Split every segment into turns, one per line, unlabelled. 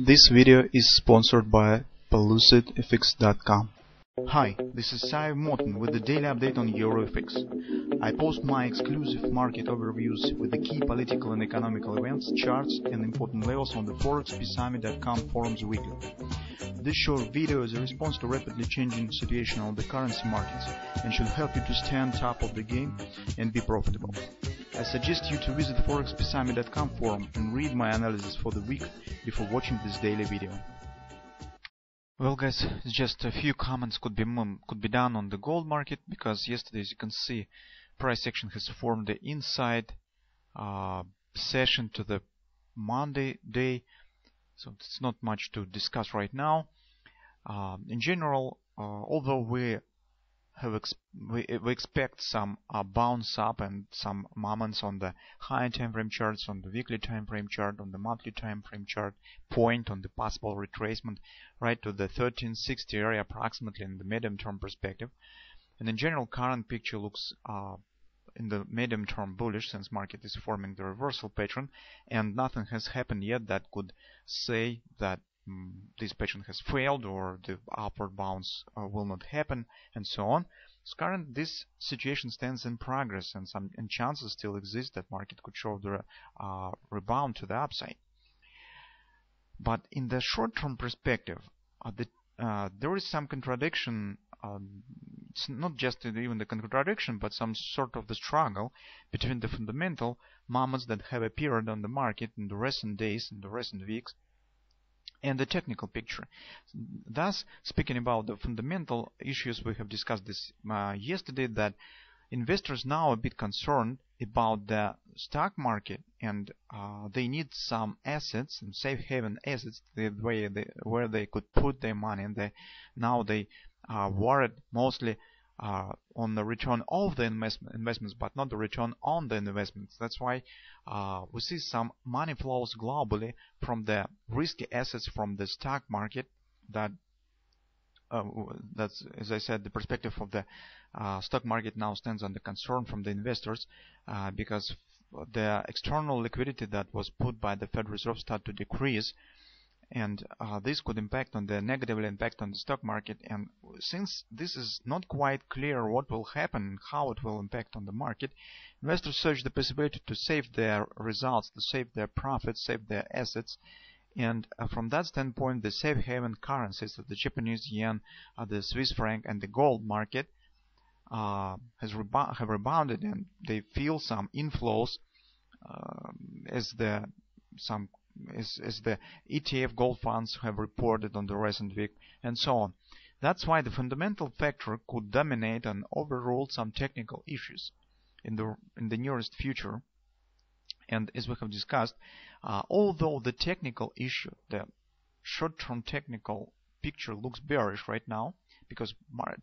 This video is sponsored by PelucidFX.com. Hi, this is Sive Morten with the daily update on EuroFX. I post my exclusive market overviews with the key political and economical events, charts and important levels on the ForexPeaceArmy.com forums weekly. This short video is a response to rapidly changing situation on the currency markets and should help you to stay on top of the game and be profitable. I suggest you to visit ForexPeaceArmy.com forum and read my analysis for the week before watching this daily video. Well guys, just a few comments could be done on the gold market, because yesterday, as you can see, price action has formed the inside session to the Monday day, so it's not much to discuss right now. In general, although we expect some bounce up and some moments on the high time frame charts, on the weekly time frame chart, on the monthly time frame chart, point on the possible retracement right to the 1360 area approximately in the medium term perspective. And in general, current picture looks in the medium term bullish, since market is forming the reversal pattern and nothing has happened yet that could say that this pattern has failed or the upward bounce will not happen, and so on. So currently this situation stands in progress, and chances still exist that market could show the rebound to the upside. But in the short-term perspective, there is some contradiction. It's not just even the contradiction, but some sort of the struggle between the fundamental moments that have appeared on the market in the recent days, in the recent weeks, and the technical picture. Thus, speaking about the fundamental issues, we have discussed this yesterday, that investors now are a bit concerned about the stock market, and they need some assets, some safe haven assets, where they could put their money, and now they are worried mostly on the return of the investments, but not the return on the investments. That's why we see some money flows globally from the risky assets from the stock market. That's, as I said, the perspective of the stock market now stands under concern from the investors, because the external liquidity that was put by the Federal Reserve start to decrease, and this could negatively impact on the stock market. And since this is not quite clear what will happen and how it will impact on the market, investors search the possibility to save their results, to save their profits, save their assets. And from that standpoint, the safe haven currencies of the Japanese yen, the Swiss franc, and the gold market have rebounded, and they feel some inflows as the ETF gold funds have reported on the recent week, and so on. That's why the fundamental factor could dominate and overrule some technical issues in the nearest future. And as we have discussed, although the technical issue, the short-term technical picture looks bearish right now, because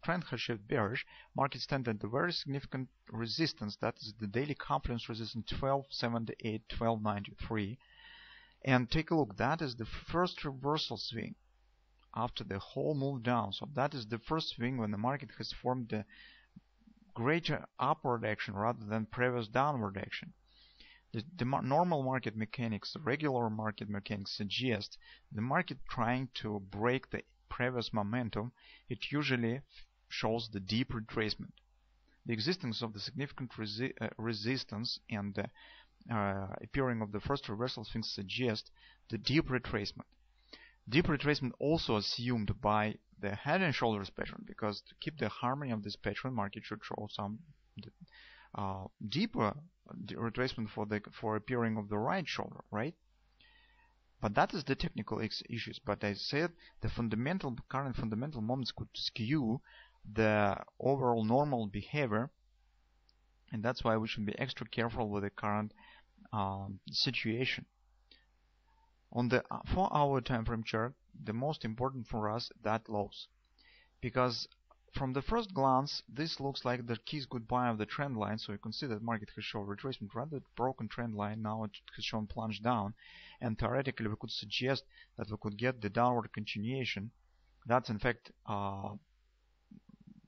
trend has shifted bearish, market stands at a very significant resistance, that is the daily confidence resistance 1278, 1293. And take a look, that is the first reversal swing after the whole move down. So that is the first swing when the market has formed the greater upward action rather than previous downward action. The normal market mechanics, the regular market mechanics suggest the market trying to break the previous momentum. It usually shows the deep retracement. The existence of the significant resistance and the appearing of the first reversal swing suggest the deep retracement. Deep retracement also assumed by the head and shoulders pattern, because to keep the harmony of this pattern, market should show some deeper retracement for appearing of the right shoulder, right? But that is the technical issues. But I said the current fundamental moments could skew the overall normal behavior, and that's why we should be extra careful with the current situation. On the 4-hour time frame chart, the most important for us that lows, because from the first glance this looks like the kiss goodbye of the trend line. So you can see that market has shown retracement rather than broken trend line. Now it has shown plunge down, and theoretically we could suggest that we could get the downward continuation. That's in fact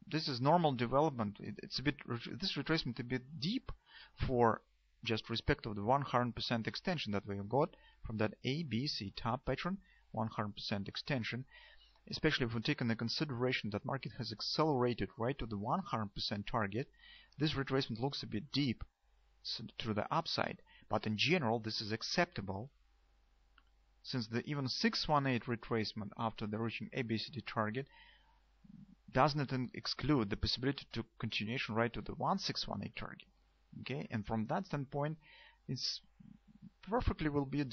this is normal development. It's a bit, this retracement a bit deep for just respect of the 100% extension that we got from that ABC top pattern 100% extension, especially if we take into consideration that market has accelerated right to the 100% target. This retracement looks a bit deep to the upside, but in general this is acceptable, since the even 618 retracement after the reaching ABCD target does not exclude the possibility to continuation right to the 1618 target. Okay, and from that standpoint, it's perfectly will be a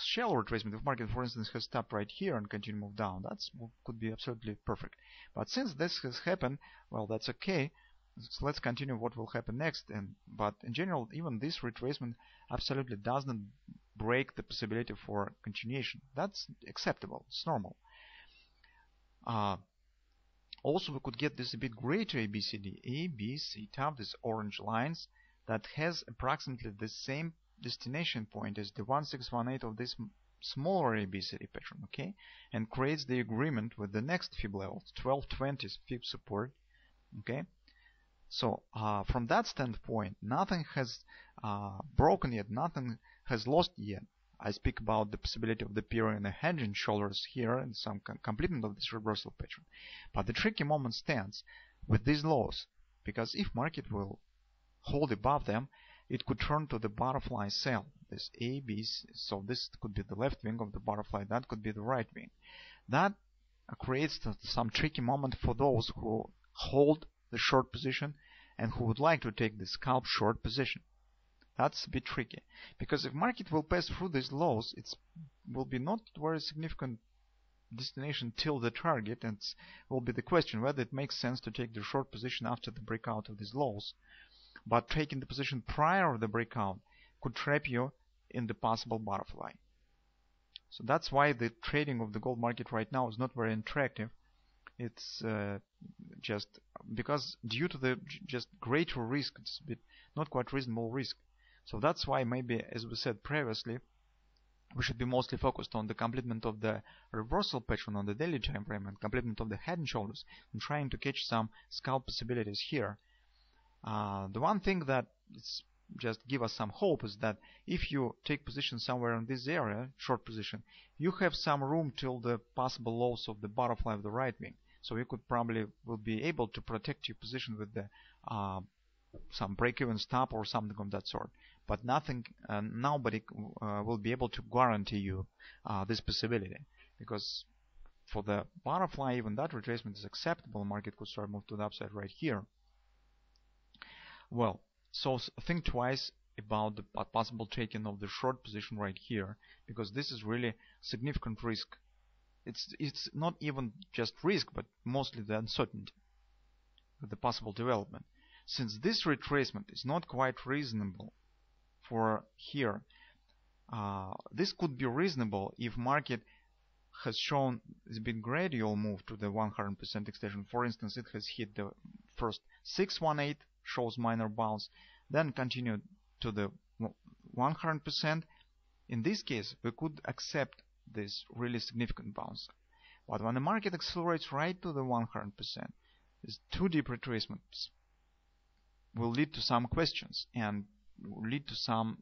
shallow retracement. If market, for instance, has stopped right here and continue move down, that could be absolutely perfect. But since this has happened, well, that's okay. So let's continue what will happen next. But in general, even this retracement absolutely does not break the possibility for continuation. That's acceptable. It's normal. Also, we could get this a bit greater ABCD. A, B, C, top, these orange lines that has approximately the same destination point as the 1618 of this smaller ABCD pattern, okay, and creates the agreement with the next fib level, 1220 fib support, okay. So from that standpoint, nothing has broken yet, nothing has lost yet. I speak about the possibility of the appearing in the head and shoulders here and some completement of this reversal pattern. But the tricky moment stands with these lows, because if market will hold above them, it could turn to the butterfly cell, this A, B, C. So this could be the left wing of the butterfly, that could be the right wing. That creates some tricky moment for those who hold the short position and who would like to take the scalp short position. That's a bit tricky, because if market will pass through these lows, it will be not very significant destination till the target, and it will be the question whether it makes sense to take the short position after the breakout of these lows. But taking the position prior to the breakout could trap you in the possible butterfly. So that's why the trading of the gold market right now is not very attractive. It's just because due to the just greater risk, it's a bit not quite reasonable risk. So that's why maybe, as we said previously, we should be mostly focused on the completement of the reversal pattern on the daily time frame and completement of the head and shoulders, and trying to catch some scalp possibilities here. The one thing that is just give us some hope is that if you take position somewhere in this area, short position, you have some room till the possible lows of the butterfly of the right wing. So you could probably will be able to protect your position with the some break-even stop or something of that sort. But nothing, nobody will be able to guarantee you this possibility, because for the butterfly, even that retracement is acceptable. Market could start move to the upside right here. Well, so think twice about the possible taking of the short position right here, because this is really significant risk. It's not even just risk, but mostly the uncertainty with the possible development. Since this retracement is not quite reasonable for here, this could be reasonable if market has shown it's been gradual move to the 100% extension. For instance, it has hit the first 618, shows minor bounce, then continued to the 100%. In this case, we could accept this really significant bounce. But when the market accelerates right to the 100%, these two deep retracements will lead to some questions and will lead to some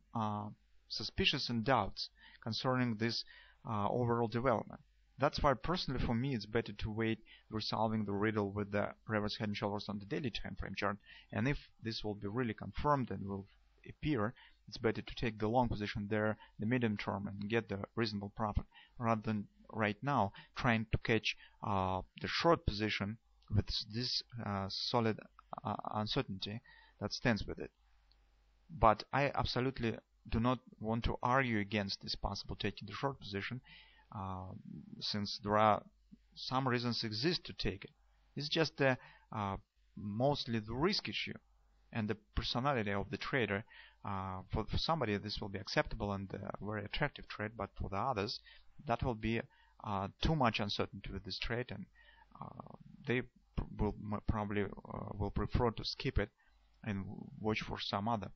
suspicions and doubts concerning this overall development. That's why personally for me it's better to wait resolving the riddle with the reverse head and shoulders on the daily time frame chart, and if this will be really confirmed and will appear, it's better to take the long position there, the medium term, and get the reasonable profit, rather than right now trying to catch the short position with this solid uncertainty that stands with it. But I absolutely do not want to argue against this possible taking the short position, since there are some reasons exist to take it. It's just mostly the risk issue and the personality of the trader. For somebody this will be acceptable and a very attractive trade, but for the others that will be too much uncertainty with this trade, and they will probably will prefer to skip it and watch for some other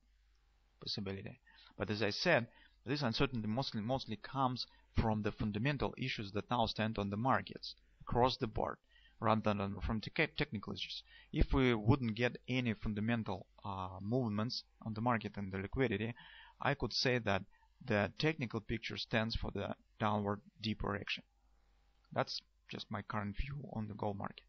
possibility. But as I said, this uncertainty mostly comes from the fundamental issues that now stand on the markets across the board, rather than from technical issues. If we wouldn't get any fundamental movements on the market and the liquidity, I could say that the technical picture stands for the downward deep correction. That's just my current view on the gold market.